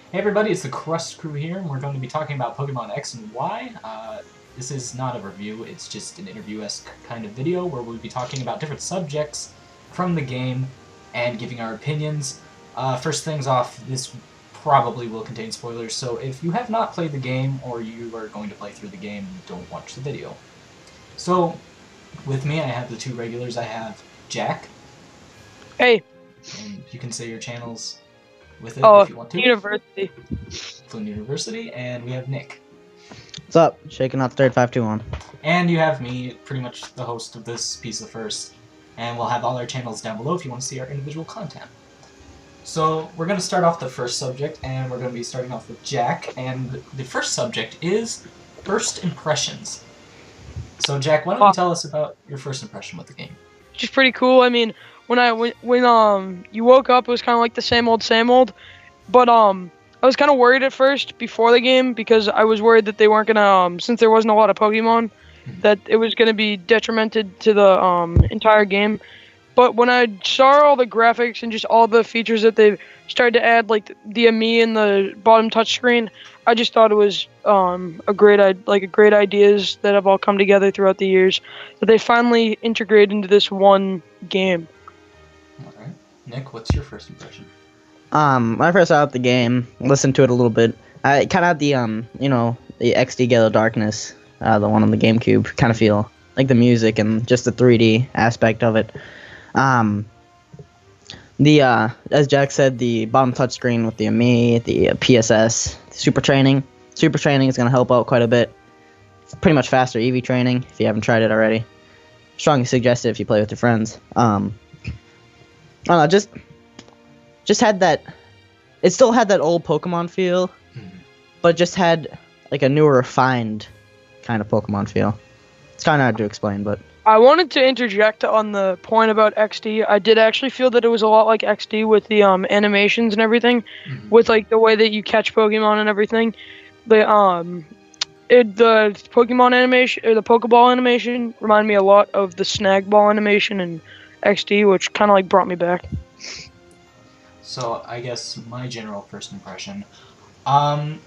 Hey everybody, it's the Crust crew here, and we're going to be talking about Pokemon X and Y. This is not a review, it's just an interview-esque kind of video where we'll be talking about different subjects from the game and giving our opinions. First things off, this probably will contain spoilers, so if you have not played the game or you are going to play through the game, don't watch the video. So, with me I have the two regulars. I have Jack. Hey. And you can say your channels with it if you want to. University. Flynn University, and we have Nick. What's up? Shaking out 3521. And you have me, pretty much the host of this piece of first. And we'll have all our channels down below if you want to see our individual content. So, we're going to start off the first subject, and we're going to be starting off with Jack, and the first subject is first impressions. So, Jack, why don't you tell us about your first impression with the game? Just pretty cool. I mean, when you woke up, it was kind of like the same old, but I was kind of worried at first before the game because I was worried that they weren't gonna since there wasn't a lot of Pokemon, that it was gonna be detrimented to the entire game. But when I saw all the graphics and just all the features that they've started to add, like the AMI and the bottom touchscreen, I just thought it was a great ideas that have all come together throughout the years that they finally integrate into this one game. Alright. Nick, what's your first impression? When I first saw out the game, listened to it a little bit, I kind of had the, the XD Ghetto Darkness, the one on the GameCube, kind of feel. Like the music and just the 3D aspect of it. As Jack said, the bottom touchscreen with the AMI, the PSS, the Super Training. Super Training is going to help out quite a bit. It's pretty much faster EV training if you haven't tried it already. Strongly suggest it if you play with your friends. I don't know, just had that. It still had that old Pokemon feel, but just had like a newer, refined kind of Pokemon feel. It's kind of hard to explain, but I wanted to interject on the point about XD. I did actually feel that it was a lot like XD with the animations and everything, with like the way that you catch Pokemon and everything. The Pokemon animation or the Pokeball animation reminded me a lot of the Snag Ball animation in XD, which kind of like brought me back. So, I guess my general first impression, I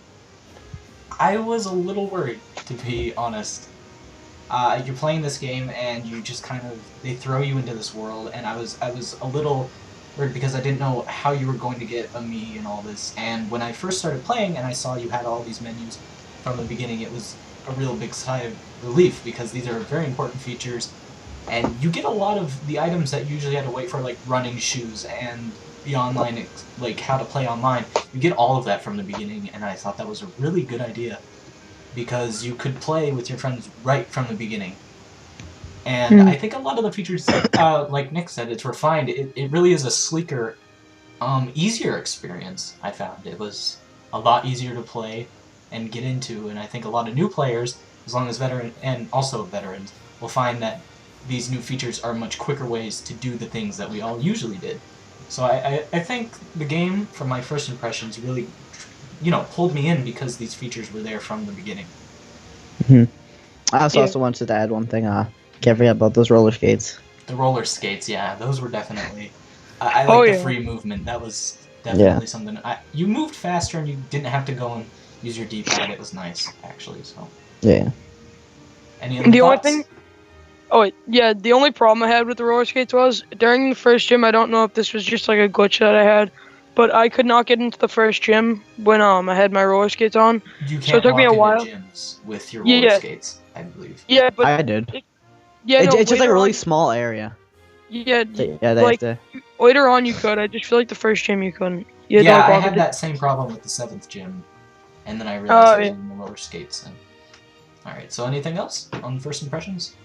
was a little worried, to be honest. You're playing this game and you just they throw you into this world, and I was a little worried because I didn't know how you were going to get a me and all this. And when I first started playing and I saw you had all these menus from the beginning, it was a real big sigh of relief because these are very important features, and you get a lot of the items that you usually had to wait for, like running shoes and the online, like how to play online. You get all of that from the beginning, and I thought that was a really good idea because you could play with your friends right from the beginning. And I think a lot of the features, like Nick said, it's refined. It really is a sleeker, easier experience, I found. It was a lot easier to play and get into, and I think a lot of new players, as long as veterans, will find that these new features are much quicker ways to do the things that we all usually did. So I think the game, from my first impressions, really, pulled me in because these features were there from the beginning. I also wanted to add one thing. Can't forget about those roller skates. The roller skates, yeah, those were definitely. I like the free movement. That was definitely something. You moved faster and you didn't have to go and use your D-pad. It was nice, actually. So. Yeah. Any other thoughts? The only problem I had with the roller skates was during the first gym. I don't know if this was just like a glitch that I had, but I could not get into the first gym when I had my roller skates on. You can't so it took me a while. Gyms with your roller skates, I believe. Yeah, but I did. It's just like a really small area. Yeah, like later on you could. I just feel like the first gym you couldn't. I had that same problem with the 7th gym, and then I realized I was using the roller skates. Alright, so anything else on first impressions?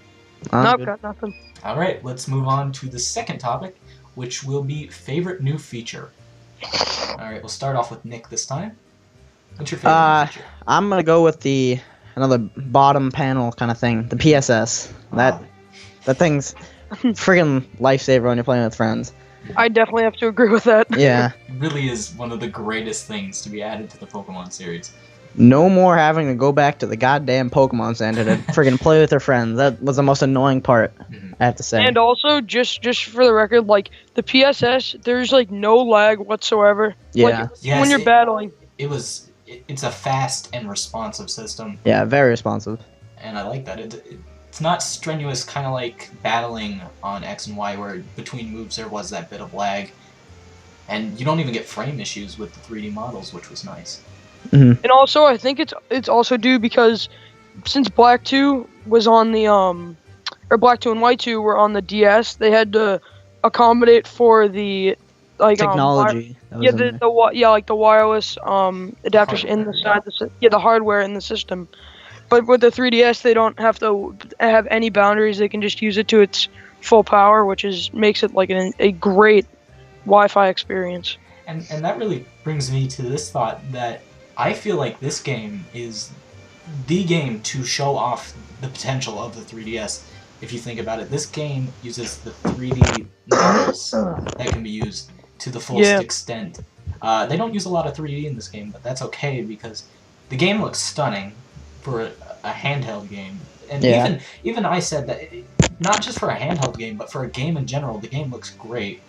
Nope, got nothing. Alright, let's move on to the second topic, which will be favorite new feature. Alright, we'll start off with Nick this time. What's your favorite feature? I'm gonna go with another bottom panel kind of thing, the PSS. That thing's friggin' lifesaver when you're playing with friends. I definitely have to agree with that. Yeah. It really is one of the greatest things to be added to the Pokemon series. No more having to go back to the goddamn Pokemon Center to friggin' play with their friends. That was the most annoying part, I have to say. And also, just for the record, like, the PSS, there's, like, no lag whatsoever. Yeah. Like, when you're battling. it's a fast and responsive system, Yeah, very responsive. and I like that. It's not strenuous, kind of like battling on X and Y, where between moves there was that bit of lag, and you don't even get frame issues with the 3D models, which was nice. And also, I think it's also due because since Black 2 was on the or Black 2 and White 2 were on the DS, they had to accommodate for the like Technology. that was in there. like the wireless adapters in the side the hardware in the system. But with the 3DS, they don't have to have any boundaries. They can just use it to its full power, which makes it like a great Wi-Fi experience. And that really brings me to this thought that I feel like this game is the game to show off the potential of the 3DS. If you think about it, this game uses the 3D models that can be used to the fullest extent. They don't use a lot of 3D in this game, but that's okay because the game looks stunning for a handheld game. And even I said that, not just for a handheld game, but for a game in general, the game looks great.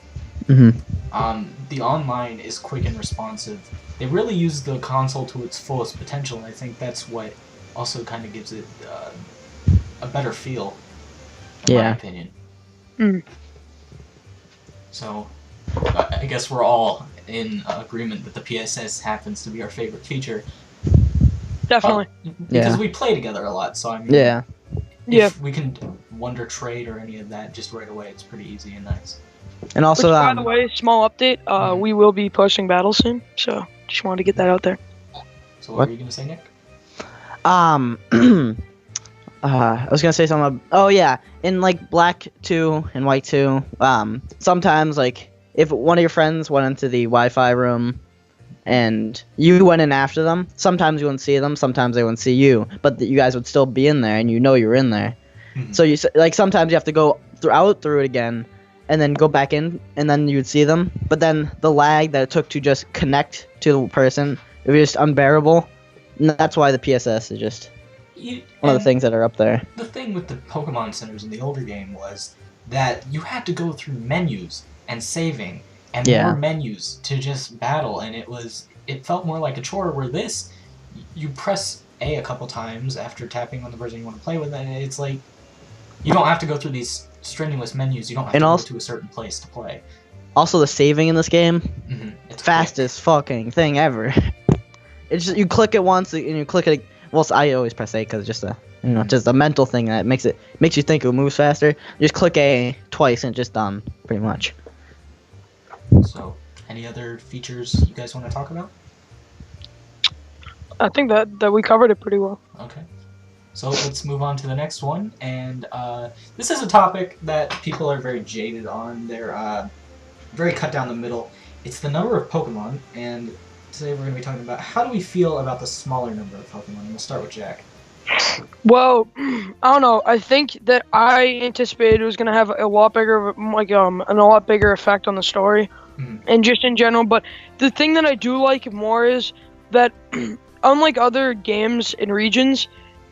The online is quick and responsive. They really use the console to its fullest potential, and I think that's what also kind of gives it a better feel, in my opinion. So, I guess we're all in agreement that the PSS happens to be our favorite feature. Definitely. Because we play together a lot, so I mean... If we can Wonder Trade or any of that just right away, it's pretty easy and nice. And also, by the way, small update, we will be posting battles soon, so just wanted to get that out there. So what were you going to say, Nick? I was gonna say something. Oh yeah, in like Black 2 and White 2, sometimes like if one of your friends went into the Wi-Fi room and you went in after them, sometimes you wouldn't see them, sometimes they wouldn't see you, but you guys would still be in there and you know you were in there. So you like sometimes you have to go through it again, and then go back in, and then you'd see them. But then the lag that it took to just connect to the person, it was just unbearable. And that's why the PSS is just one of the things that are up there. The thing with the Pokemon centers in the older game was that you had to go through menus and saving and more menus to just battle, and it felt more like a chore, where this, you press A couple times after tapping on the person you want to play with, and it's like, you don't have to go through these strenuous menus, you don't have to go to a certain place to play. Also, the saving in this game, it's fastest fucking thing ever. It's just, you click it once and you click it. Well, I always press A because it's just just a mental thing that makes you think it moves faster. You just click A twice and it's just done, pretty much. So, any other features you guys want to talk about? I think that we covered it pretty well. Okay. So let's move on to the next one, and this is a topic that people are very jaded on. They're very cut down the middle. It's the number of Pokemon, and today we're going to be talking about how do we feel about the smaller number of Pokemon, and we'll start with Jack. Well, I don't know. I think that I anticipated it was going to have a lot bigger, a lot bigger effect on the story, and just in general. But the thing that I do like more is that, unlike other games and regions,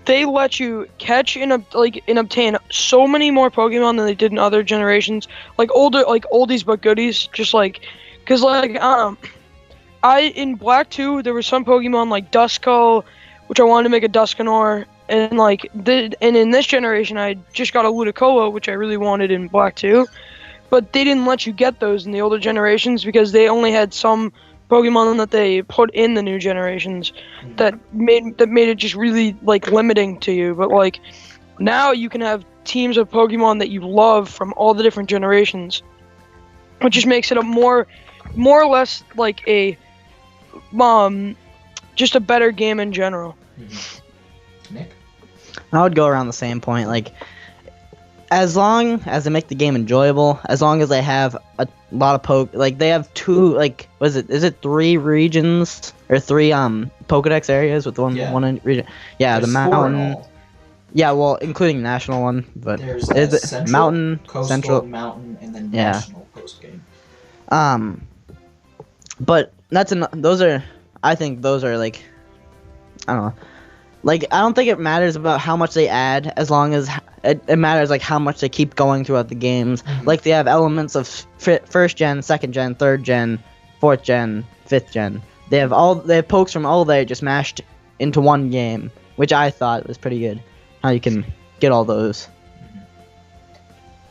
they let you catch and obtain so many more Pokemon than they did in other generations. Like oldies but goodies. Just because in Black 2 there were some Pokemon like Duskull, which I wanted to make a Dusknoir, and in this generation I just got a Ludicolo, which I really wanted in Black 2, but they didn't let you get those in the older generations because they only had some Pokemon that they put in the new generations that made it just really limiting to you. But now you can have teams of Pokemon that you love from all the different generations, which just makes it a more or less like a just a better game in general. Nick? I would go around the same point. As long as they make the game enjoyable, as long as they have a lot of they have two, is it 3 regions or 3 Pokedex areas with one region? Yeah, there's the mountain. Yeah, well, including the national one, but there's Central, mountain, coastal, central, mountain, and then national post game. But I think those are I don't know. I don't think it matters about how much they add, as long as it matters how much they keep going throughout the games. They have elements of first gen, second gen, third gen, fourth gen, fifth gen. They have pokes from all there just mashed into one game, which I thought was pretty good. How you can get all those.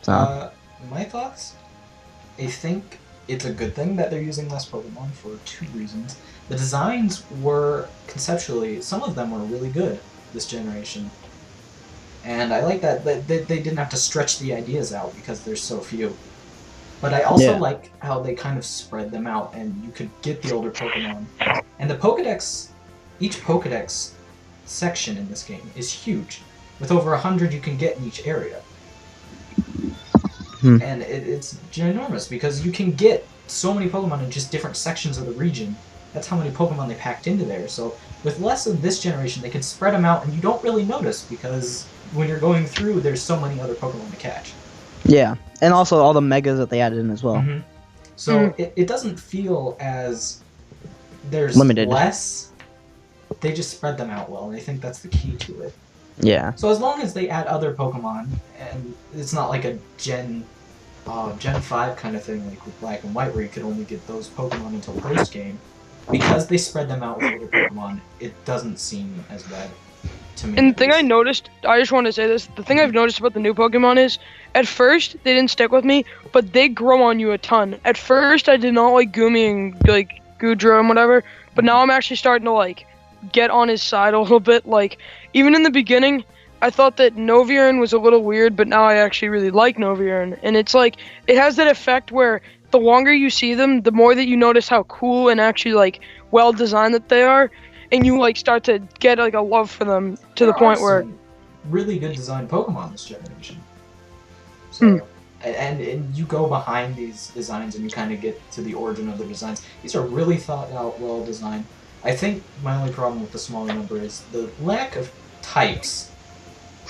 So My thoughts? I think it's a good thing that they're using less Pokemon for two reasons. The designs were, conceptually, some of them were really good this generation. And I like that they didn't have to stretch the ideas out because there's so few. But I also like how they kind of spread them out and you could get the older Pokemon. And the Pokedex, each Pokedex section in this game is huge. With over 100 you can get in each area. And it's ginormous because you can get so many Pokemon in just different sections of the region. That's how many Pokemon they packed into there. So with less of this generation, they can spread them out and you don't really notice because when you're going through, there's so many other Pokemon to catch. Yeah, and also all the megas that they added in as well. So it doesn't feel as there's limited. Less. They just spread them out well, and I think that's the key to it. Yeah. So as long as they add other Pokemon, and it's not like a Gen 5 kind of thing like with Black and White where you could only get those Pokemon until post-game, because they spread them out with other Pokemon, it doesn't seem as bad to me. And the thing I noticed, I just want to say this, the thing I've noticed about the new Pokemon is, at first, they didn't stick with me, but they grow on you a ton. At first, I did not like Goomy and, like, Goodra and whatever, but now I'm actually starting to, like, get on his side a little bit. Like, even in the beginning, I thought that Noviern was a little weird, but now I actually really like Noviern. And it's like, it has that effect where the longer you see them, the more that you notice how cool and actually, like, well-designed that they are, and you, like, start to get, like, a love for them to the point where... really good designed Pokemon this generation. So, and you go behind these designs and you kind of get to the origin of the designs. These are really thought out, well designed. I think my only problem with the smaller number is the lack of types.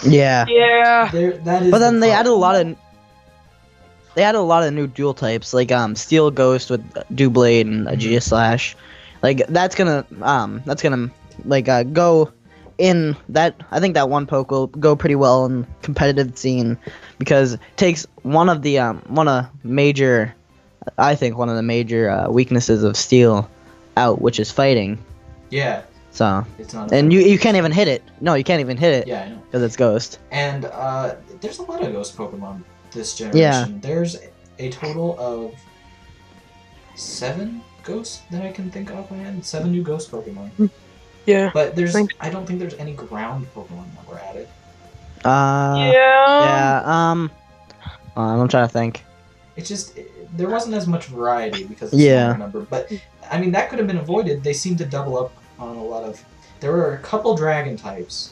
Yeah. Yeah. That is. But then they added a lot of new dual types, like Steel Ghost with Doublade and Aegislash. Like that's gonna go in that. I think that one poke will go pretty well in competitive scene because it takes one of the major weaknesses of Steel out, which is fighting. Yeah. So it's not. And you can't even hit it. No, you can't even hit it. Yeah, I know. Because it's Ghost. And there's a lot of Ghost Pokemon this generation. Yeah. There's a total of 7 Ghosts that I can think of offhand. 7 new Ghost Pokemon. Yeah. But I don't think there's any ground Pokemon that were added. Yeah. I'm trying to think. It's just there wasn't as much variety because of the smaller number. But I mean that could have been avoided. They seem to double up on a lot of. There were a couple Dragon types,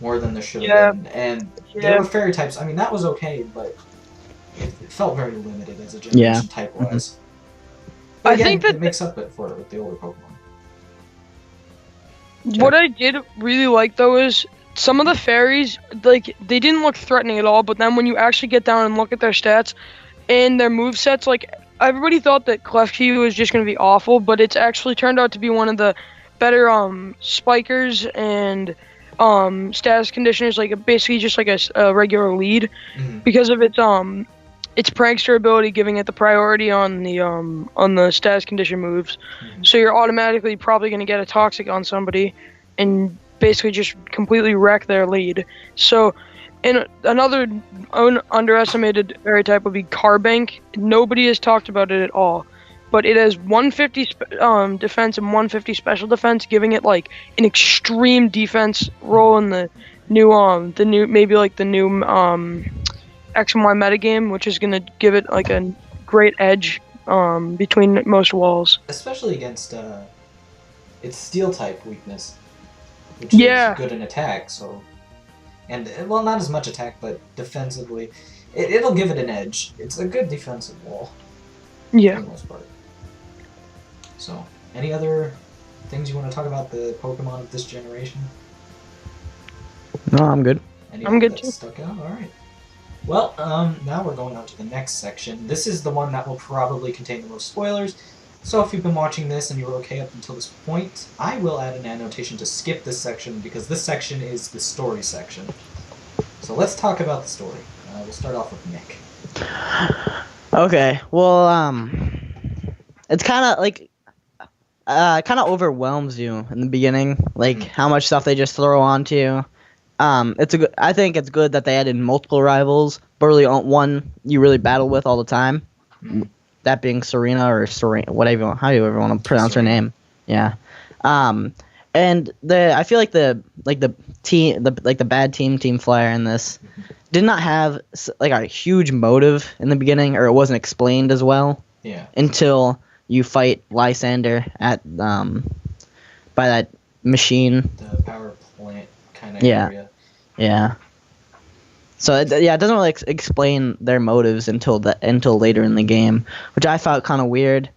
more than there should have been, and there were Fairy types. I mean that was okay, but it felt very limited as a generation type wise. But again, I think that it makes up for it with the older Pokemon. What I did really like though is some of the fairies, like they didn't look threatening at all, but then when you actually get down and look at their stats and their movesets, like everybody thought that Klefki was just gonna be awful, but it's actually turned out to be one of the better spikers and status conditioners, like basically just like a regular lead, because of its prankster ability, giving it the priority on the status condition moves. So you're automatically probably going to get a toxic on somebody and basically just completely wreck their lead. So and another underestimated fairy type would be Carbank. Nobody has talked about it at all, but it has 150 defense and 150 special defense, giving it like an extreme defense role in the new X and Y metagame, which is going to give it like a great edge between most walls. Especially against its Steel type weakness, which is good in attack. So, and well, not as much attack, but defensively, it'll give it an edge. It's a good defensive wall. Yeah. For the most part. So, any other things you want to talk about the Pokemon of this generation? No, I'm good. I'm good too. Stuck out? All right. Well, now we're going on to the next section. This is the one that will probably contain the most spoilers, so if you've been watching this and you were okay up until this point, I will add an annotation to skip this section, because this section is the story section. So let's talk about the story. We'll start off with Nick. Okay, well, it's kind of like... kind of overwhelms you in the beginning, like Mhm. how much stuff they just throw onto you. I think it's good that they added multiple rivals, but really one you really battle with all the time. Mhm. That being Serena or Serena, whatever, how you ever want to pronounce her Serena. name. Yeah. Um, and I feel like the team, the bad Team Flyer in this did not have like a huge motive in the beginning, or it wasn't explained as well Yeah. until you fight Lysander at by that machine. The power plant kind of Yeah. area. Yeah. So it doesn't really explain their motives until later in the game, which I found kind of weird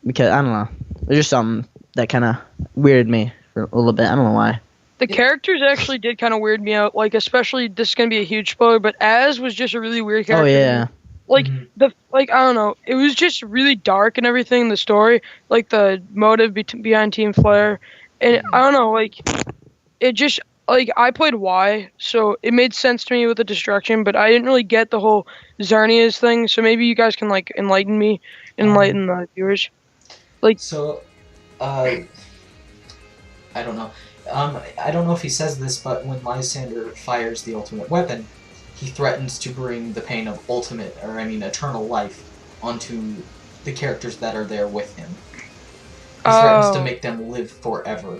because I don't know. There's just something that kind of weirded me for a little bit. I don't know why. The characters actually did kind of weird me out. Like, especially, this is gonna be a huge spoiler, but Az was just a really weird character. Oh yeah. Like Mhm. I don't know, it was just really dark and everything. The story, like the motive behind Team Flare, and I don't know, like it just like I played Y, so it made sense to me with the destruction, but I didn't really get the whole Zarnia's thing. So maybe you guys can like enlighten the viewers. So, uh, I don't know. I don't know if he says this, but when Lysander fires the ultimate weapon, he threatens to bring the pain of eternal life onto the characters that are there with him. He threatens to make them live forever.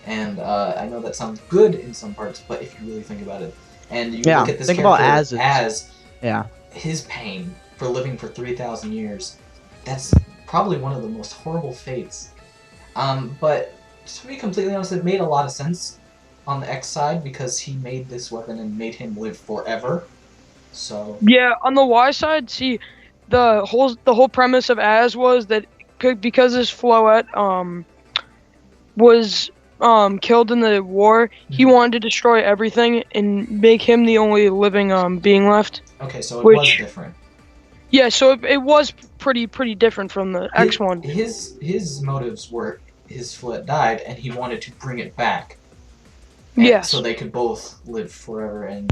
And I know that sounds good in some parts, but if you really think about it, and you look at this think character about as yeah. his pain for living for 3,000 years, that's probably one of the most horrible fates. But to be completely honest, it made a lot of sense on the X side because he made this weapon and made him live forever. So Yeah, on the Y side, see, the whole premise of Az was that because his Floette was killed in the war, he wanted to destroy everything and make him the only living being left. okay, so it was different. Yeah, so it was pretty different from the X one. His motives were his Floette died and he wanted to bring it back. Yes. So they could both live forever and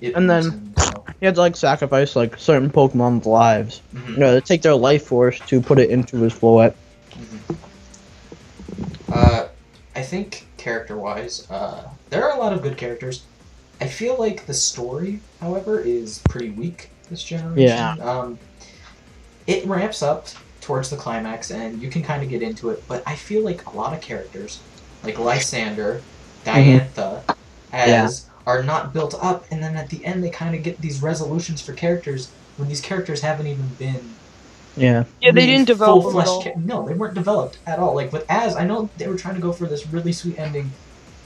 And then he had to like sacrifice like certain Pokemon's lives. Mhm. You know, to take their life force to put it into his Floette. I think character-wise, there are a lot of good characters. I feel like the story, however, is pretty weak this generation. Yeah. It ramps up towards the climax, and you can kind of get into it, but I feel like a lot of characters, like Lysander, Diantha, are not built up, and then at the end they kind of get these resolutions for characters when these characters haven't even been Yeah, they didn't develop them at full-fledged all. No, they weren't developed at all. Like with Az, I know they were trying to go for this really sweet ending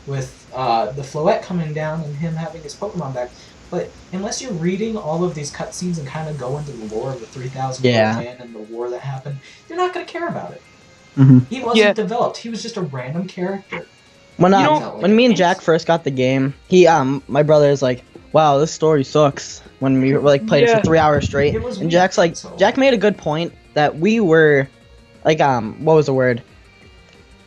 with the Floette coming down and him having his Pokemon back. But unless you're reading all of these cutscenes and kind of go into the lore of the 3,000 year man and the war that happened, you're not going to care about it. Mm-hmm. He wasn't developed. He was just a random character. When me and Jack first got the game, my brother is like, "Wow, this story sucks." When we like played it for 3 hours straight, It was and weak, Jack's like, so- Jack made a good point that we were, like, what was the word?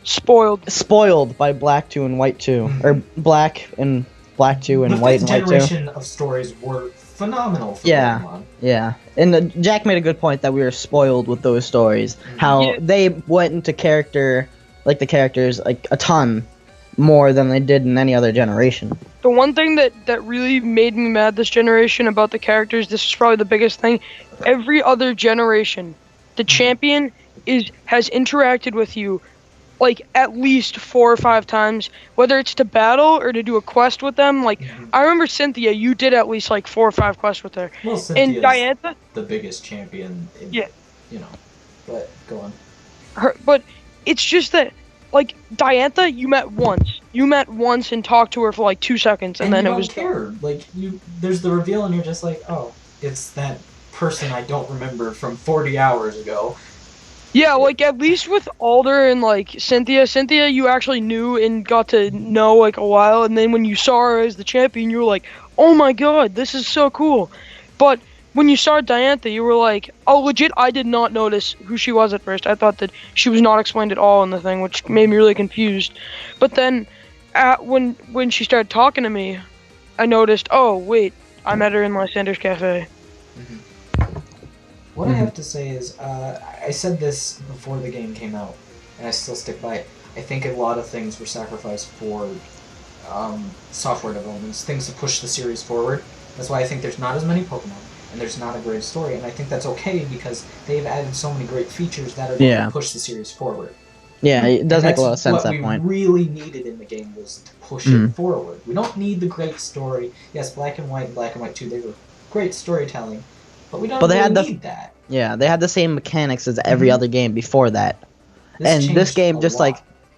Spoiled by Black 2 and White 2, or Black 2 and White and White 2. The fifth generation of stories were phenomenal for Pokemon. Yeah, and Jack made a good point that we were spoiled with those stories. How they went into the characters like a ton more than they did in any other generation. The one thing that really made me mad this generation about the characters, this is probably the biggest thing. Every other generation, the champion has interacted with you like at least 4 or 5 times, whether it's to battle or to do a quest with them. Like I remember Cynthia, you did at least like 4 or 5 quests with her. Well, Cynthia's and Diantha, the biggest champion. But go on. But it's just that, like Diantha, you met once and talked to her for like 2 seconds, and then you it was don't care. Like there's the reveal, and you're just like, oh, it's that person I don't remember from 40 hours ago. Yeah, like at least with Alder and like Cynthia, you actually knew and got to know like a while, and then when you saw her as the champion, you were like, oh my god, this is so cool. But when you saw Diantha, you were like, oh legit, I did not notice who she was at first. I thought that she was not explained at all in the thing, which made me really confused. But then when she started talking to me, I noticed, oh wait, I met her in Lysander's cafe. What I have to say is, I said this before the game came out. and I still stick by it. I think a lot of things were sacrificed for software developments, things to push the series forward. That's why I think there's not as many Pokemon, and there's not a great story, and I think that's okay because they've added so many great features that are going to push the series forward. Yeah, it does And make a lot of sense what at that point. we really needed in the game was to push it forward. We don't need the great story. Yes, Black and White and Black and White 2, they were great storytelling, but we don't need that. Yeah, they had the same mechanics as every other game before that. This game just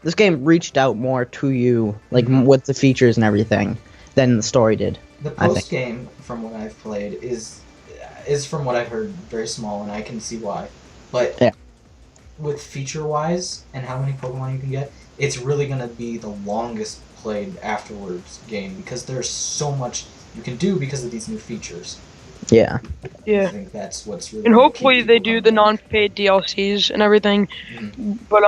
this game reached out more to you, like with the features and everything, than the story did. The post game, from what I've played, is from what I've heard very small, and I can see why. But with feature-wise and how many Pokemon you can get, it's really going to be the longest played afterwards game because there's so much you can do because of these new features. Yeah. Yeah. I think that's what's really. And hopefully they do the non-paid DLCs and everything. But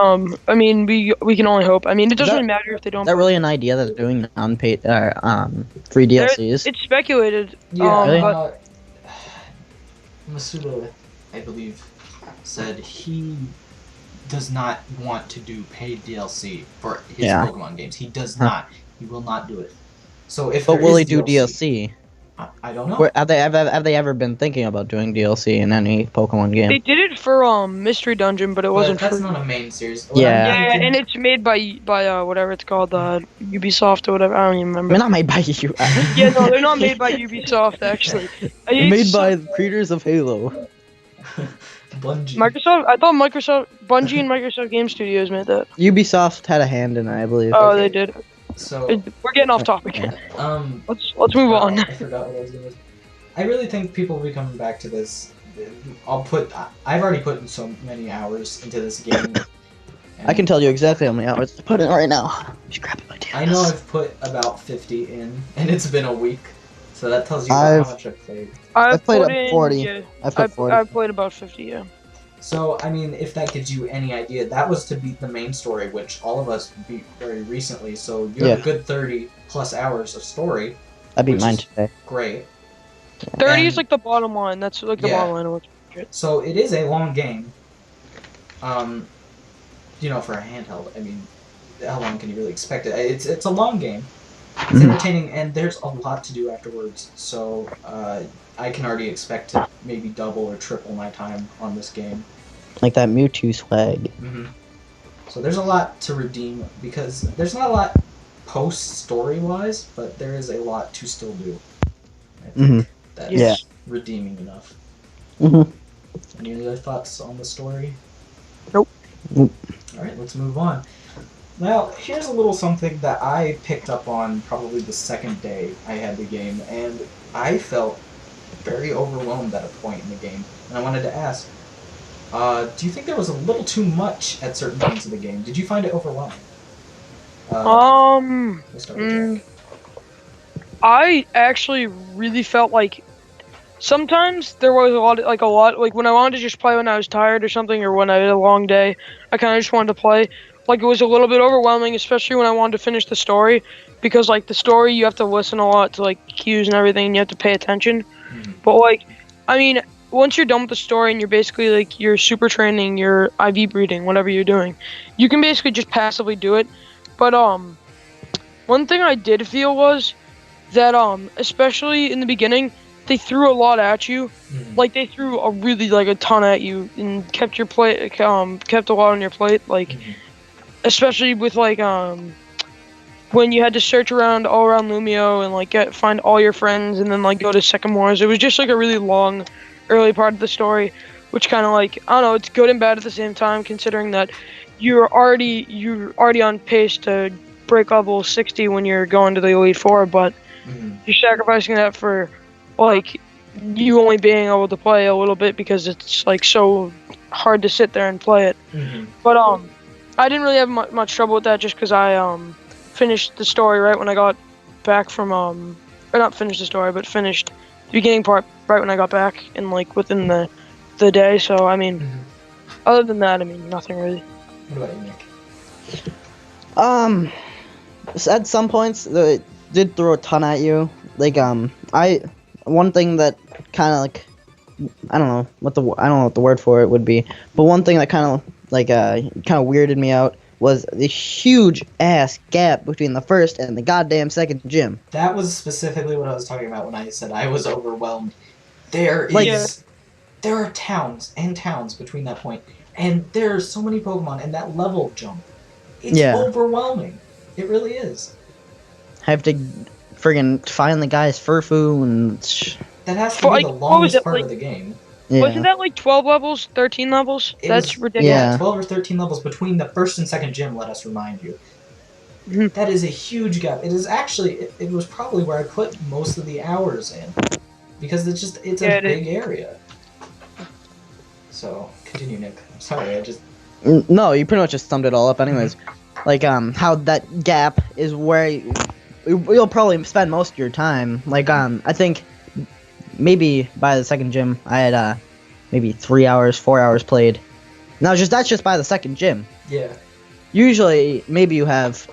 I mean, we can only hope. I mean, it doesn't really matter if they don't. Is that really an idea that they're doing non-paid free DLCs? It's speculated. Yeah. Really? Masuda, I believe, said he does not want to do paid DLC for his Pokemon games. He does not. He will not do it. So if but will he do DLC? I don't know. Have they ever been thinking about doing DLC in any Pokemon game? They did it for Mystery Dungeon, but it wasn't. That's not a main series. Yeah. And it's made by whatever it's called, Ubisoft or whatever. I don't even remember. They're not made by you. Yeah, no, they're not made by Ubisoft actually. Made by the creators of Halo. Bungie. Microsoft? I thought Bungie and Microsoft Game Studios made that. Ubisoft had a hand in it, I believe. Oh, they did. So we're getting off topic. Let's move on. I forgot what I was gonna say. I really think people will be coming back to this. I've already put in so many hours into this game. I can tell you exactly how many hours to put in right now. Just grab it, my dear. I know I've put about 50 in, and it's been a week, so that tells you how much I've played. I've played up 40. Yeah, I've put 40. I've played about 50. Yeah. So, I mean, if that gives you any idea, that was to beat the main story, which all of us beat very recently, so you have a good 30 plus hours of story. I beat mine today. Great. 30 is like the bottom line. That's like the bottom line of what's good. So, it is a long game. You know, for a handheld, I mean, how long can you really expect it? It's a long game. It's entertaining, and there's a lot to do afterwards, so I can already expect to maybe double or triple my time on this game. Like that Mewtwo swag. So there's a lot to redeem, because there's not a lot post-story-wise, but there is a lot to still do. I think that's redeeming enough. Any other thoughts on the story? Nope. Alright, let's move on. Now, here's a little something that I picked up on probably the second day I had the game, and I felt very overwhelmed at a point in the game. And I wanted to ask, do you think there was a little too much at certain points of the game? Did you find it overwhelming? We'll start with Jack. I actually really felt like sometimes there was a lot like when I wanted to just play when I was tired or something, or when I had a long day, I kind of just wanted to play. Like, it was a little bit overwhelming, especially when I wanted to finish the story, because, like, the story, you have to listen a lot to, like, cues and everything, and you have to pay attention. But, like, I mean, once you're done with the story and you're basically, like, you're super training, you're IV breeding, whatever you're doing, you can basically just passively do it. But, one thing I did feel was that, especially in the beginning, they threw a lot at you. Like, they threw a ton at you, and kept your plate, kept a lot on your plate, like... Especially with, like, when you had to search around all around Lumio and, like, find all your friends and then, like, go to Sycamores. It was just, like, a really long, early part of the story, which kind of, like, I don't know, it's good and bad at the same time, considering that you're already on pace to break level 60 when you're going to the Elite Four, but you're sacrificing that for, like, you only being able to play a little bit because it's, like, so hard to sit there and play it. But, I didn't really have much trouble with that just because I finished the story right when I got back from or not finished the story, but finished the beginning part right when I got back and like within the day. So I mean, other than that, I mean nothing really. What about you, Nick? At some points it did throw a ton at you. Like one thing that kind of like I don't know what the word for it would be, but one thing that kind of kind of weirded me out was the huge ass gap between the first and the goddamn second gym. That was specifically what I was talking about when I said I was overwhelmed. There Like- is, there are towns and towns between that point, and there are so many Pokemon, and that level jump, it's Yeah. overwhelming. It really is. I have to friggin' find the guy's Furfu and That has to For, be like, the what was longest it, part like- of the game. yeah. Wasn't that like 12 levels, 13 levels? It That's was- ridiculous. Yeah. 12 or 13 levels between the first and second gym, let us remind you. Mhm. That is a huge gap. It is actually, it was probably where I put most of the hours in. Because it's Yeah, a it is. big area. So, continue, Nick. I'm sorry, I just... No, you pretty much just summed it all up, anyways. Like how that gap is where you'll probably spend most of your time. Like I think maybe by the second gym I had maybe 3 hours, 4 hours played. Now that's just by the second gym. Yeah. Usually maybe you have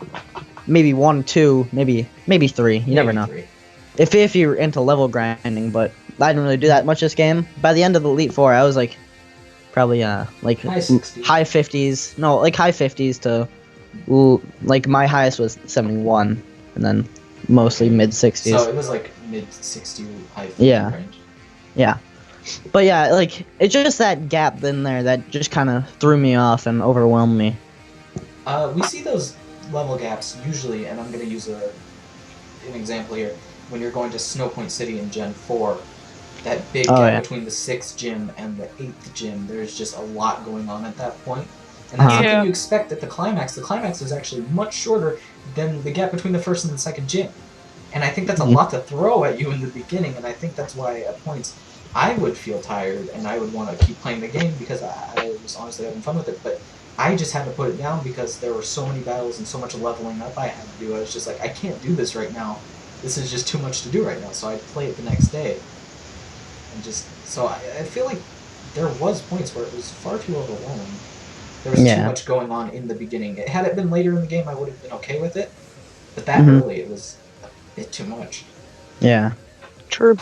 maybe 1, 2, maybe 3. You never Maybe know. 3. If you're into level grinding, but I didn't really do that much this game. By the end of the Elite Four, I was like probably like High 60s. high 50s. No, like high 50s to like my highest was 71, and then mostly mid 60s. So it was like mid 60, high 50 Yeah. range. Yeah. But yeah, like it's just that gap in there that just kind of threw me off and overwhelmed me. We see those level gaps usually, and I'm going to use an example here. When you're going to Snow Point City in Gen 4, that big Oh, gap yeah. between the 6th gym and the 8th gym, there's just a lot going on at that point. And that's Uh-huh. something Yeah. you expect at the climax. The climax is actually much shorter than the gap between the first and the second gym. And I think that's a Mhm. lot to throw at you in the beginning, and I think that's why at points I would feel tired and I would want to keep playing the game because I was honestly having fun with it, but I just had to put it down because there were so many battles and so much leveling up I had to do. I was just like, I can't do this right now. This is just too much to do right now, so I'd play it the next day. And just, so I feel like there was points where it was far too overwhelming. There was too Yeah. much going on in the beginning. Had it been later in the game, I would have been okay with it. But that Mhm. early, it was a bit too much. Yeah. True.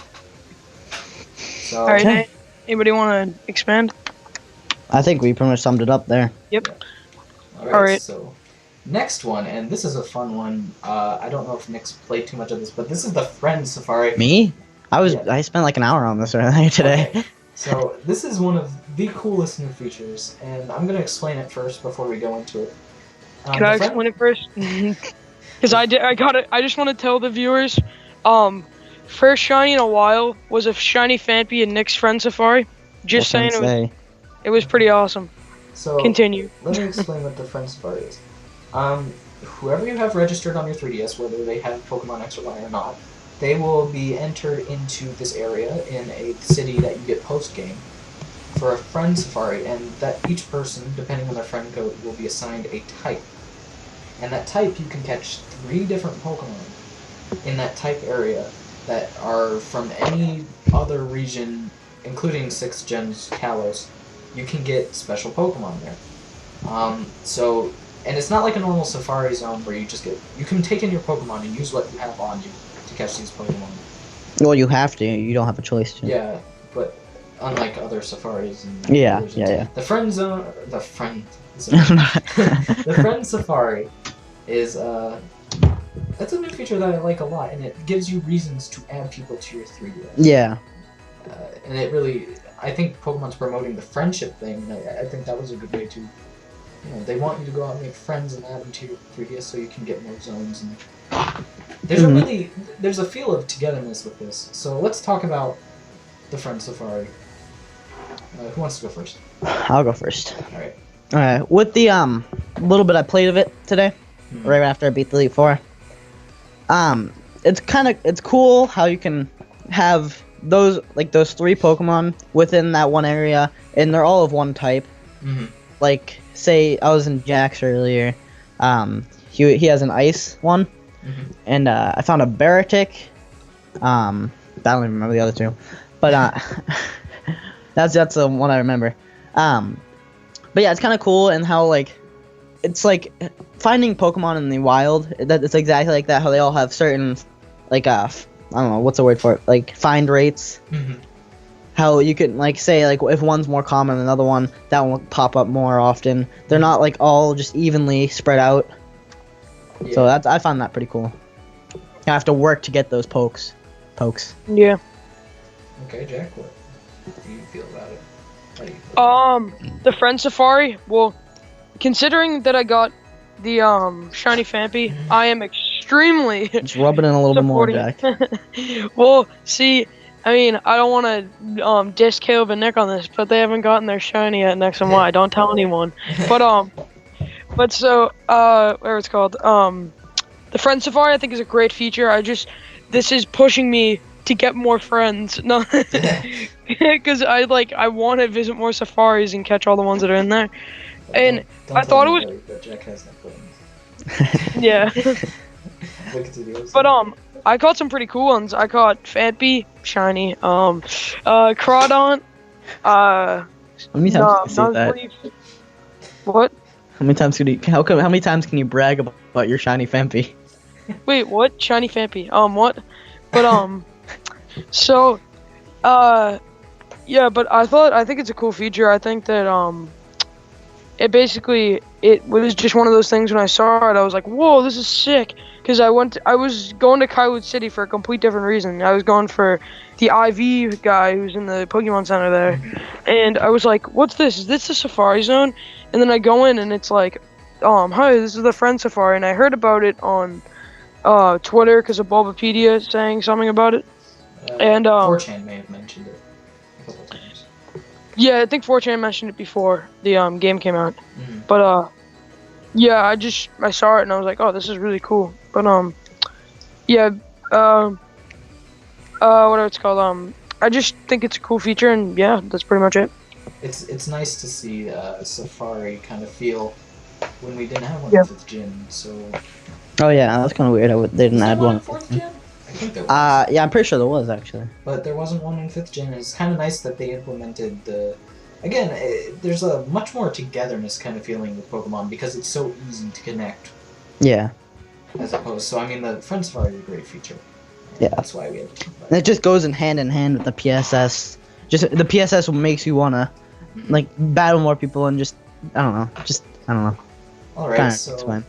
So, All right. Okay. Anybody want to expand? I think we pretty much summed it up there. Yep. Alright, Alright. so next one, and this is a fun one. I don't know if Nick's played too much of this, but this is the Friend Safari. Me? Yeah. I spent like an hour on this earlier today. Okay. So this is one of the coolest new features, and I'm going to explain it first before we go into it. Can I the explain it first? Because I got it. I just want to tell the viewers. First shiny in a while was a shiny Phanpy in Nick's Friend Safari. Just saying, it was pretty awesome. So Continue. let me explain what the Friend Safari is. Whoever you have registered on your 3DS, whether they have Pokemon X or Y or not, they will be entered into this area in a city that you get post-game for a Friend Safari, and that each person, depending on their friend code, will be assigned a type. And that type, you can catch 3 different Pokemon in that type area that are from any other region, including 6th Gen's Kalos. You can get special Pokemon there. And it's not like a normal Safari Zone where you can take in your Pokemon and use what you have on you to catch these Pokemon. Well, you have to. You don't have a choice to. Yeah, but unlike other safaris and Yeah, versions, yeah. the Friend Zone, the Friend Safari is that's a new feature that I like a lot, and it gives you reasons to add people to your 3DS. Yeah. And it really, I think Pokemon's promoting the friendship thing, and I think that was a good way to, they want you to go out and make friends and add them to your 3DS so you can get more zones. And there's a feel of togetherness with this. So let's talk about the Friend Safari. Who wants to go first? I'll go first. Alright. Alright. With the little bit I played of it today, right after I beat the Elite Four. It's cool how you can have those 3 Pokemon within that one area, and they're all of one type. Mm-hmm. Like, say I was in Jax earlier. He has an ice one, and I found a Baratic. I don't even remember the other 2, but that's the one I remember. But yeah, it's kind of cool, and how it's like finding Pokemon in the wild. It's exactly like that. How they all have certain I don't know what's the word for it. Like find rates. Mm-hmm. how you can like say like if one's more common than another one, that one will pop up more often. They're not like all just evenly spread out. Yeah. So I find that pretty cool. You have to work to get those pokes. Yeah. Okay, Jack, what do you feel about it? How do you feel? The friend safari. Well, considering that I got the shiny Fampy, I am extremely Just rub it in a little bit more, supporting Jack. it. Well, see, I mean, I don't want to diss Caleb and Nick on this, but they haven't gotten their shiny yet. Next and why? Don't tell anyone. But so where it's called the friend safari I think is a great feature. This is pushing me to get more friends. No, because I want to visit more safaris and catch all the ones that are in there. And Don't I thought it was but Jack has no friends. yeah. Look at the videos. But I caught some pretty cool ones. I caught Fampy, shiny, Crawdon, How many times can you say that? Nuzleaf. What? How many times how many times can you brag about your shiny Fampy? Wait, what? Shiny Fampy. What? But so yeah, but I think it's a cool feature. I think that it was just one of those things when I saw it, I was like, whoa, this is sick. Because I was going to Kaiwood City for a complete different reason. I was going for the IV guy who's in the Pokemon Center there. And I was like, what's this? Is this the Safari Zone? And then I go in and it's like, hi, this is the Friend Safari. And I heard about it on Twitter because of Bulbapedia saying something about it. And 4chan may have mentioned it a couple times. Yeah, I think 4chan mentioned it before the game came out. Mm-hmm. But yeah, I saw it and I was like, oh, this is really cool. But yeah, what it's called? I just think it's a cool feature, and yeah, that's pretty much it. It's nice to see Safari kind of feel when we didn't have one Yeah. in 5th Gen. So Oh yeah, that's kind of weird. They didn't was add there one. in 4th Gen? I think there was. Yeah, I'm pretty sure there was actually. But there wasn't one in 5th Gen. It's kind of nice that they implemented the. Again, there's a much more togetherness kind of feeling with Pokemon because it's so easy to connect Yeah. as opposed. So I mean, the Friend Safari is a great feature. And Yeah. That's why we have to keep And it just goes in hand with the PSS. Just the PSS makes you wanna like battle more people and just I don't know. All right, Kinda so explain.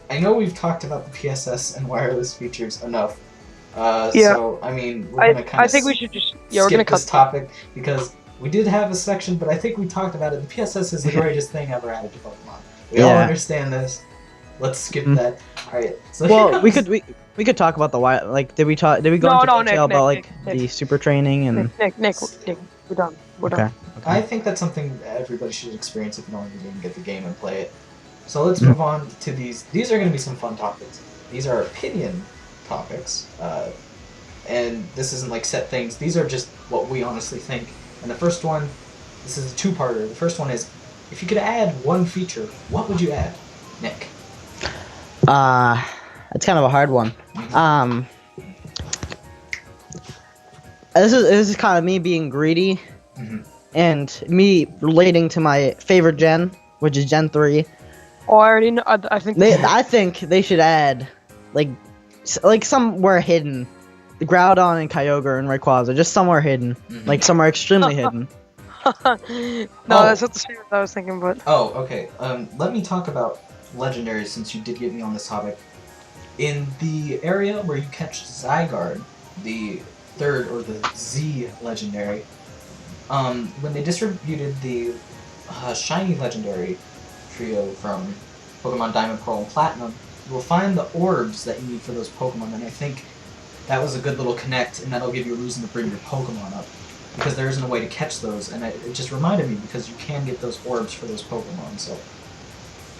I know we've talked about the PSS and wireless features enough. Yeah. So I mean, we're gonna kind I of think we should just we're gonna skip cut this topic because we did have a section, but I think we talked about it. The PSS is the greatest thing ever added to Pokemon. We all Yeah. understand this. Let's skip Mm. that. All right. So Well, here we comes- we could talk about the why. Like, did we go No, into no, detail Nick, about Nick, like Nick. the super training and? Nick, we're done. We're Okay. done. I think that's something everybody should experience if you don't even get the game and play it. So let's move on to these. These are going to be some fun topics. These are opinion topics, and this isn't like set things. These are just what we honestly think. And the first one, this is a two-parter. The first one is, if you could add one feature, what would you add, Nick? It's kind of a hard one. This is kind of me being greedy, Mhm. and me relating to my favorite gen, which is Gen 3. Oh, I already know. I think. I think they should add, like somewhere hidden, the Groudon and Kyogre and Rayquaza, just somewhere hidden, Mhm. like somewhere extremely hidden. No, Oh. that's not the same as I was thinking, but Oh, okay. Let me talk about legendaries since you did get me on this topic. In the area where you catch Zygarde, the third or the Z legendary, when they distributed the shiny legendary trio from Pokemon Diamond, Pearl, and Platinum, you will find the orbs that you need for those Pokemon, and I think that was a good little connect, and that'll give you a reason to bring your Pokemon up. Because there isn't a way to catch those, and it just reminded me because you can get those orbs for those Pokemon, so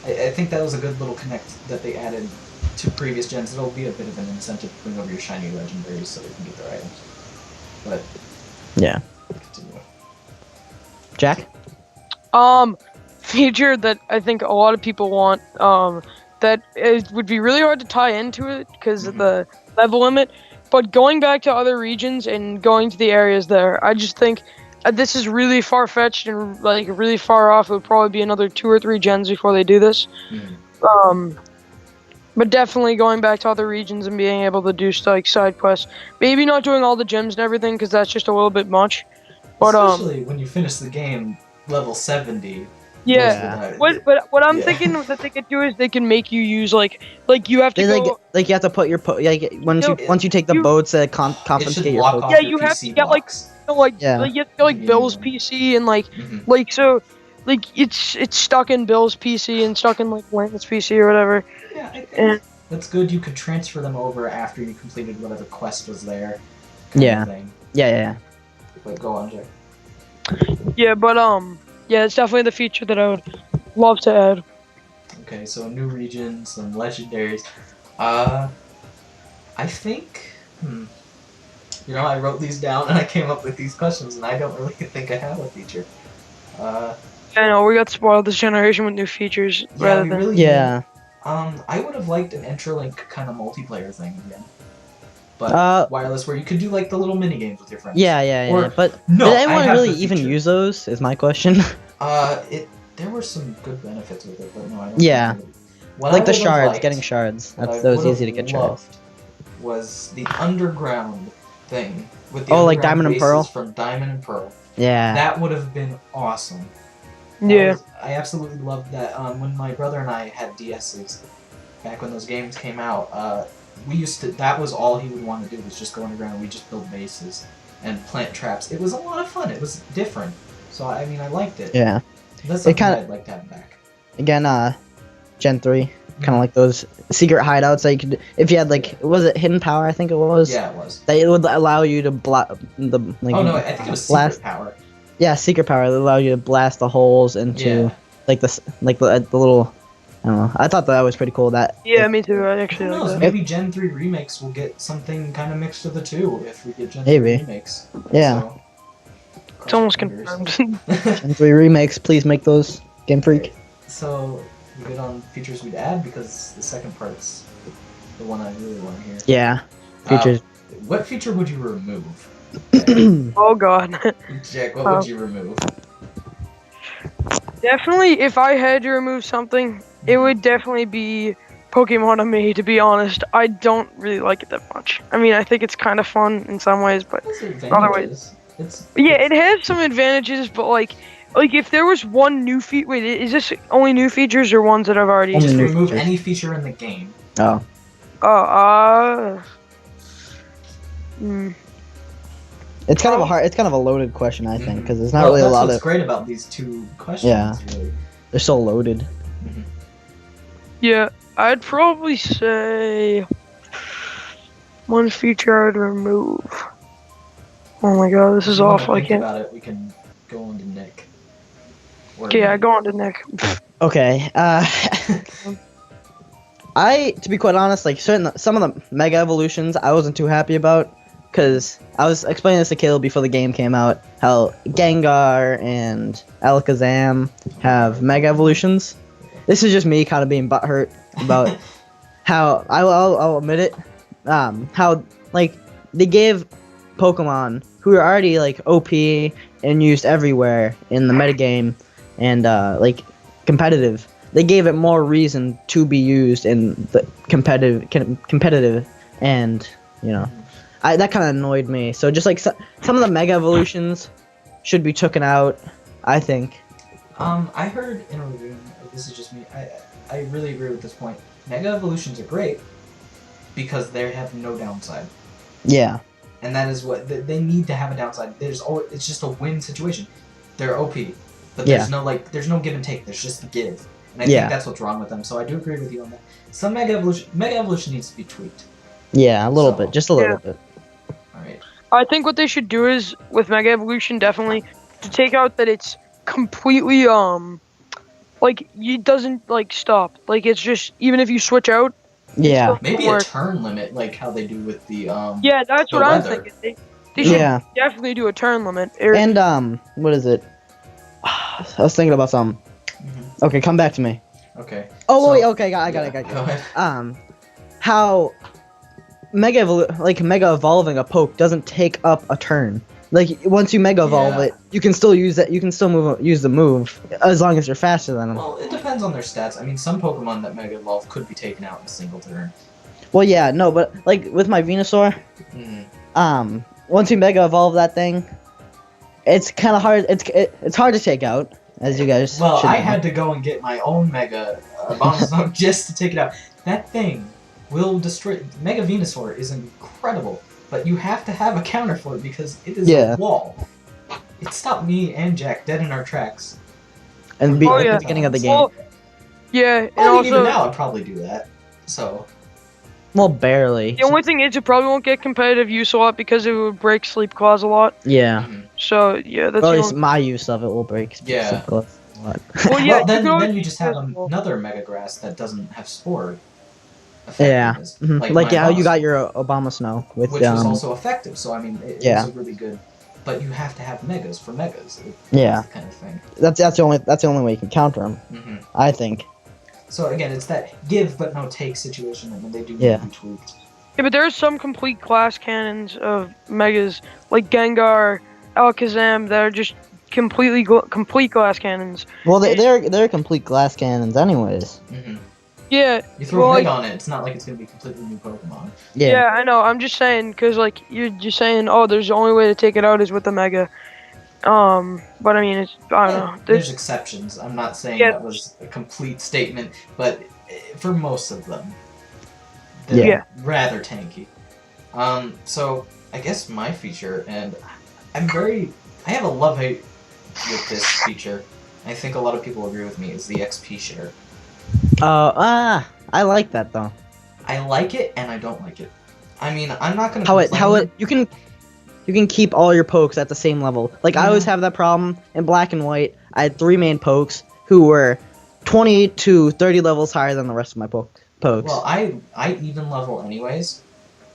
I think that was a good little connect that they added to previous gens. It'll be a bit of an incentive to bring over your shiny legendaries so they can get their items. But Yeah. continue. Jack. feature that I think a lot of people want. That it would be really hard to tie into it because of the level limit. But going back to other regions and going to the areas there, I just think this is really far-fetched and like really far off. It would probably be another 2 or 3 gens before they do this. But definitely going back to other regions and being able to do like side quests. Maybe not doing all the gyms and everything because that's just a little bit much. But Especially when you finish the game level 70. yeah. most of the What I'm Yeah. thinking that they could do is they can make you use like you have to They go. like you have to put your once you take the you- boats that It should confiscate your block poke. off Yeah, your you have PC to get like blocks. Yeah. you have to get like Give you a new Bill's one. PC and like Mhm. so like it's stuck in Bill's PC and stuck in like Lance's PC or whatever. Yeah, I think And that's good. You could transfer them over after you completed whatever quest was there. Kind Yeah. Of thing. Yeah. But go on, Jack. yeah, but yeah, it's definitely the feature that I would love to add. Okay, so new regions, some legendaries. I think. You know, I wrote these down and I came up with these questions, and I don't really think I have a feature. I know we got spoiled this generation with new features Yeah, rather we than really Yeah. did. I would have liked an Interlink kind of multiplayer thing again. But wireless, where you could do like the little mini games with your friends. Yeah. Or- But No, did I anyone have really the even feature. use those? Is my question. There were some good benefits with it, but no, I don't. Yeah. think what Like I the would've shards, liked, getting shards. what I That was would've easy to get shards. loved was the underground thing with the Oh, like underground Diamond and bases Pearl? from Diamond and Pearl. Yeah. That would have been awesome. yeah. I absolutely loved that. When my brother and I had DSs, back when those games came out, we used to. That was all he would want to do was just go underground. We just build bases and plant traps. It was a lot of fun. It was different. So I mean, I liked it. Yeah. That's something kinda- I'd like to have back. Again, Gen 3, kind of like those secret hideouts that you could, if you had like, was it hidden power? I think it was. Yeah, it was. That it would allow you to block the like. Oh no, I think it was blast. secret power. Yeah, secret power that allow you to blast the holes into Yeah. like the little. I don't know. I thought that was pretty cool. That. Yeah, me too. I actually Who like knows? that. Maybe Gen 3 remakes will get something kind of mixed of the two if we get Gen Maybe. 3 remakes. Yeah. So, It's almost cross your confirmed. fingers. Gen 3 remakes, please make those. Game Freak. So, we good on features we'd add because the second part's the one I really want to hear. Yeah. Features. What feature would you remove? Oh god. Jack, what would you remove? Definitely, if I had to remove something, it would definitely be Pokemon to me, to be honest. I don't really like it that much. I mean, I think it's kind of fun in some ways, but What's the Other advantages? yeah, it has some advantages, but like if there was one new feature, wait, is this only new features or ones that I've already Only Just new remove features. any feature in the game. Oh. Hmm. It's kind of a hard. It's kind of a loaded question, I think, because there's not Well, really a that's lot what's of. great about these two questions. Yeah. Really. They're so loaded. Yeah, I'd probably say one feature I'd remove. Oh my god, this is If you wanna awful. I think can't. about it, we can go on to Nick. Or Okay, I me. go on to Nick. Okay. To be quite honest, like some of the mega evolutions, I wasn't too happy about, because I was explaining this to Caleb before the game came out, how Gengar and Alakazam have mega evolutions. This is just me kind of being butthurt about how I'll admit it. How like they gave Pokemon who are already like OP and used everywhere in the metagame and like competitive. They gave it more reason to be used in the competitive, and you know, that kind of annoyed me. So just like some of the mega evolutions should be taken out, I think. I heard in a review, this is just me, I really agree with this point. Mega evolutions are great because they have no downside. Yeah. And that is what they need to have a downside. It's just a win situation. They're OP, but there's there's no give and take. There's just the give, and I think that's what's wrong with them. So I do agree with you on that. Some mega evolution needs to be tweaked. Yeah, a little So, bit, just a little bit. All right. I think what they should do is with Mega Evolution definitely to take out that it's completely like it doesn't like stop. Like it's just even if you switch out. Yeah. Maybe Work. a turn limit, like how they do with the Yeah, that's the what I'm weather. thinking. They should Yeah. definitely do a turn limit. Or, And what is it? I was thinking about something. Mhm. Okay, come back to me. Okay. Oh So- wait, okay, I got Yeah, it. Go ahead. How mega evolving a poke doesn't take up a turn. Like once you mega evolve Yeah. it, you can still use that. You can still use the move as long as you're faster than them. Well, it depends on their stats. I mean, some Pokemon that Mega Evolve could be taken out in a single turn. Well, yeah, no, but like with my Venusaur, Mm. once you mega evolve that thing, it's kind of hard. It's hard to take out, as you guys. Well, should I know. had to go and get my own Mega Abomasnow just to take it out. That thing will destroy. Mega Venusaur is incredible, but you have to have a counter for it because it is Yeah. a wall. It stopped me and Jack dead in our tracks. And Oh, at yeah. the beginning of the game. Well, yeah, and I mean, even also now I'd probably do that. So, Well, barely. the only thing is you probably won't get competitive use a lot because it would break Sleep Claws a lot. Yeah. mhm. So yeah, that's Well, at the least only. my use of it will break. Yeah. Simple as what. Well, yeah, well, then, you could then you just have always- another Mega Grass that doesn't have Spore Yeah. effectiveness. Mhm. my Like how you got Abomasnow, your Obama Snow with which was also effective. So I mean, it Yeah. was a really good. But you have to have Megas for Megas. Yeah. Kind of thing. that's the only way you can counter them. hmm I think. So again, it's that give but no take situation, and when they do need Yeah. to be tweaked. Yeah, but there's some complete class cannons of megas like Gengar, Alakazam that are just completely complete glass cannons. Well, they're complete glass cannons, anyways. hmm Yeah, You throw Well, a Meg like- on it, it's not like it's gonna be a completely new Pokemon. yeah, I know. I'm just saying because like you're just saying, oh, there's the only way to take it out is with the mega. But I mean, it's I don't know. There's exceptions. I'm not saying Yeah. that was a complete statement, but for most of them, Yeah. Yeah. rather tanky. So I guess my feature, and I have a love-hate with this feature. I think a lot of people agree with me, is the XP share. I like that though. I like it and I don't like it. I mean, I'm not gonna How complain. it you can keep all your pokes at the same level. Like I always Yeah. have that problem in Black and White. I had 3 main pokes who were 20 to 30 levels higher than the rest of my pokes. Well, I even level anyways.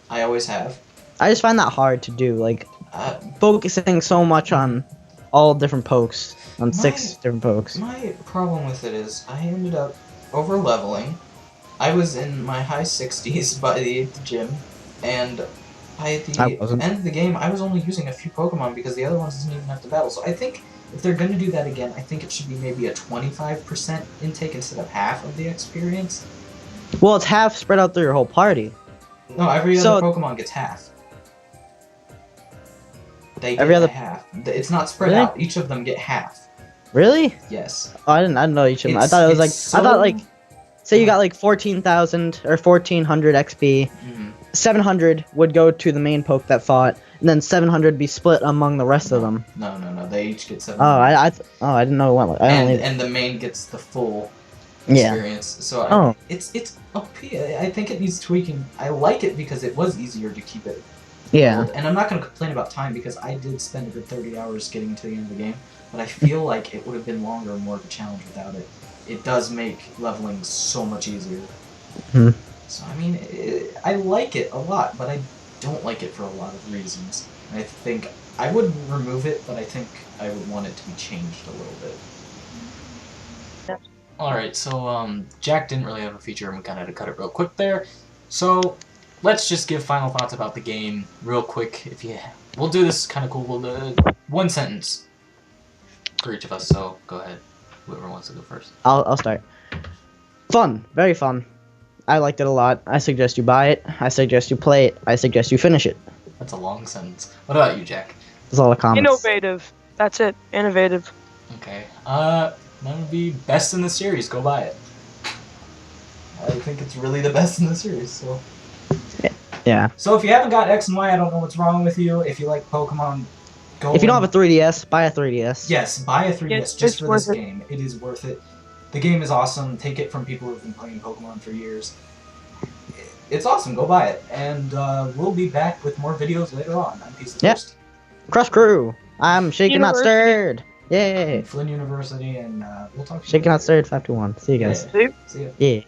I always have. I just find that hard to do. Like Uh, focusing so much on all different pokes, on 6 different pokes. My problem with it is I ended up over leveling. I was in my high 60s by the 8th gym, and by I the wasn't. end of the game, I was only using a few Pokemon because the other ones didn't even have to battle. So I think if they're going to do that again, I think it should be maybe a 25% intake instead of half of the experience. Well, it's half spread out through your whole party. No, every So- other Pokemon gets half. They get Every other- half. It's not spread Really? out. Each of them get half. Really? Yes. Oh, I didn't know each of them. I It's- thought it was like it's I thought so- like say you got like 14,000 or 1400 XP. Mhm. 700 would go to the main poke that fought, and then 700 be split among the rest of them. No. They each get 7. Oh, I didn't know it went like I only and the main gets the full yeah. experience. So Oh. it's OP. I think it needs tweaking. I like it because it was easier to keep it. Yeah. leveled. And I'm not going to complain about time because I did spend a good 30 hours getting to the end of the game. But I feel like it would have been longer and more of a challenge without it. It does make leveling so much easier. Hmm. So I mean, I like it a lot, but I don't like it for a lot of reasons. I think I would remove it, but I think I would want it to be changed a little bit. Alright, so Jack didn't really have a feature and we kind of had to cut it real quick there. So let's just give final thoughts about the game real quick. We'll do this kind of cool. We'll do one sentence for each of us, so go ahead. Whoever wants to go first. I'll start. Fun, very fun. I liked it a lot. I suggest you buy it. I suggest you play it. I suggest you finish it. That's a long sentence. What about you, Jack? That's all the comments. Innovative. That's it. Innovative. Okay. That would be best in the series. Go buy it. I think it's really the best in the series. So. Yeah. So if you haven't got X and Y, I don't know what's wrong with you. If you like Pokemon, go. If you don't and- have a 3DS, buy a 3DS. Yes, buy a 3DS Yes, just it's for this worth it. game. It is worth it. The game is awesome. Take it from people who've been playing Pokemon for years. It's awesome. Go buy it. And we'll be back with more videos later on. I'm Peace the Yep. First. Crush Crew. I'm shaking not University. stirred. Yay. Flynn University, and we'll talk to you Shaking not later. stirred 521. See you guys. See? See ya. Yeah.